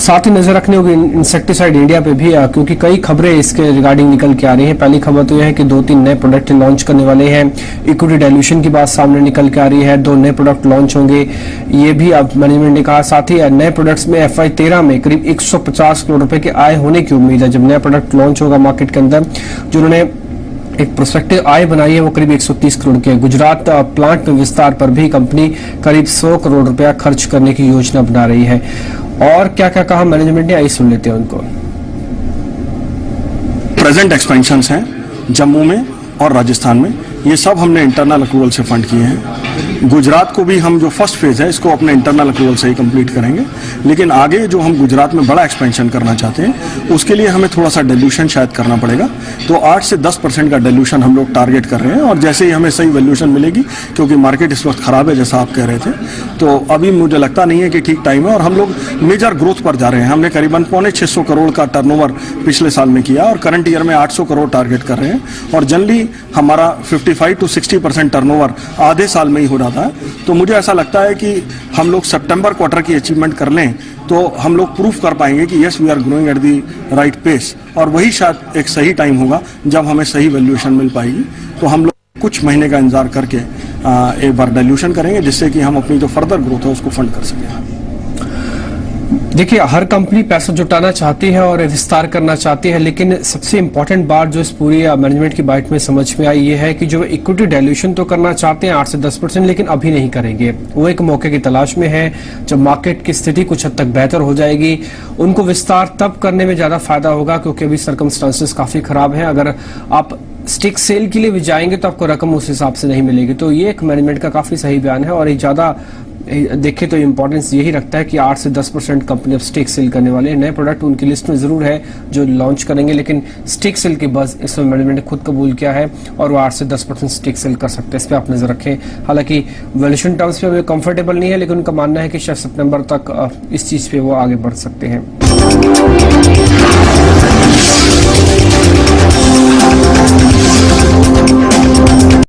साथ ही नजर रखने होगी इंसेक्टिसाइड इंडिया पे भी, क्योंकि कई खबरें इसके रिगार्डिंग निकल के आ रही हैं। पहली खबर तो यह है कि 2-3 नए प्रोडक्ट लॉन्च करने वाले हैं। इक्विटी डाइल्यूशन की बात सामने निकल के आ रही है, 2 नए प्रोडक्ट लॉन्च होंगे, ये भी अब मैनेजमेंट ने कहा। साथ ही नए प्रोडक्ट्स में FY13 में करीब 150 करोड़ रुपए की आय होने की उम्मीद है। जब नया प्रोडक्ट लॉन्च होगा मार्केट के अंदर, जिन्होंने एक प्रोस्पेक्टिव आय बनाई है वो करीब 130 करोड़ की है। गुजरात प्लांट में विस्तार पर भी कंपनी करीब 100 करोड़ रुपया खर्च करने की योजना बना रही है। और क्या क्या कहा मैनेजमेंट ने, आई सुन लेते हैं उनको। प्रेजेंट एक्सपेंशंस हैं जम्मू में और राजस्थान में, ये सब हमने इंटरनल अप्रूवल से फंड किए हैं। गुजरात को भी हम जो फर्स्ट फेज है इसको अपने इंटरनल अप्रूवल से ही कंप्लीट करेंगे, लेकिन आगे जो हम गुजरात में बड़ा एक्सपेंशन करना चाहते हैं उसके लिए हमें थोड़ा सा डिल्यूशन शायद करना पड़ेगा। तो 8 से 10% का डिल्यूशन हम लोग टारगेट कर रहे हैं, और जैसे ही हमें सही वैल्यूएशन मिलेगी, क्योंकि मार्केट इस वक्त खराब है जैसा आप कह रहे थे, तो अभी मुझे लगता नहीं है कि ठीक टाइम है। और हम लोग मेजर ग्रोथ पर जा रहे हैं। हमने करीबन 650 करोड़ का टर्नओवर पिछले साल में किया और करंट ईयर में 800 करोड़ टारगेट कर रहे हैं। और जनरली हमारा 55 to 60% टर्नओवर आधे साल में ही हो जाता है। तो मुझे ऐसा लगता है कि हम लोग सितंबर क्वार्टर की अचीवमेंट कर लें तो हम लोग प्रूफ कर पाएंगे कि yes we are growing at the right pace, और वही शायद एक सही टाइम होगा जब हमें सही वैल्यूएशन मिल पाएगी। तो हम लोग कुछ महीने का इंतजार करके एक बार डाइल्यूशन करेंगे, जिससे कि हम अपनी जो फर्दर ग्रोथ है उसको फंड कर सकें। देखिए, हर कंपनी पैसा जुटाना चाहती है और विस्तार करना चाहती है, लेकिन सबसे इंपॉर्टेंट बात जो इस पूरी मैनेजमेंट की बाइट में समझ में आई ये है कि जो इक्विटी डाइल्यूशन तो करना चाहते हैं 8 से 10%, लेकिन अभी नहीं करेंगे। वो एक मौके की तलाश में है। जब मार्केट की स्थिति कुछ हद तक बेहतर हो जाएगी, उनको विस्तार तब करने में ज्यादा फायदा होगा, क्योंकि अभी सर्कमस्टांसेस काफी खराब है। अगर आप स्टिक सेल के लिए भी जाएंगे तो आपको रकम उस हिसाब से नहीं मिलेगी। तो ये एक मैनेजमेंट का काफी सही बयान है, और ये ज्यादा देखें तो इंपॉर्टेंस यही रखता है कि 8 से 10% कंपनी अब स्टेक सेल करने वाले हैं। नए प्रोडक्ट उनकी लिस्ट में जरूर है जो लॉन्च करेंगे, लेकिन स्टेक सेल की बस इसमें मैनेजमेंट ने खुद कबूल किया है और वो 8 से 10% स्टेक सेल कर सकते हैं। इस पर आप नजर रखें। हालांकि वैल्यूएशन टर्म्स पे कंफर्टेबल नहीं है, लेकिन उनका मानना है कि शायद सितंबर तक इस चीज पे वो आगे बढ़ सकते हैं।